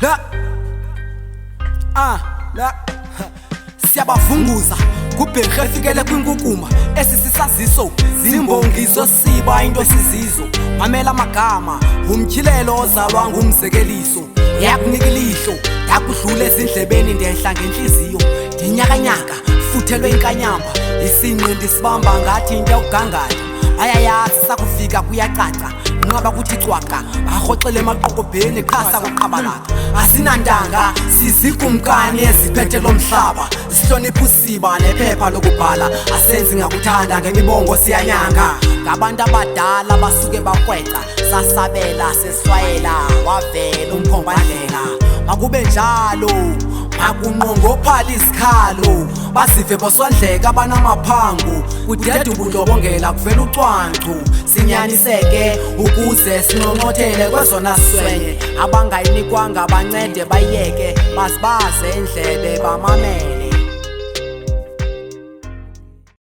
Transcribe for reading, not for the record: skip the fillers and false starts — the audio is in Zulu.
La la siyabavunguza kubhekhe fikele kwinkukuma esisisaziso zimbongizo siba into esizizo mamela amagama umtyhilelo ozalwa ngumzekeliso yakunika ilihlo yakudlula ezindlebeni ndehla ngenhliziyo ndinyakanyaka futhelwe inkanyamba isinqe ndisibamba ngathi into yokugangada ayayazi sakufika kuyacaca nqaba kuthi cwaka barhoxele emaqokobheni qhasa kuqabalaka asinandanga sizikumkani eziphethe lomhlaba sihlonipha usiba nephepha lokubhala asenzi ngakuthanda ngemibongo siyanyanga ngabantu abadala basuke bakweca sasabela seswayela wavela umphombandlela makube njalo makunqongophala isikhalo basive bosondleka abanamaphango kudede ubundlobongela kuvela ucwancu sinyaniseke ukuze sinonqothele kwezona swenye abangayinikwanga bancede bayeke bazibaze indlebe bamamele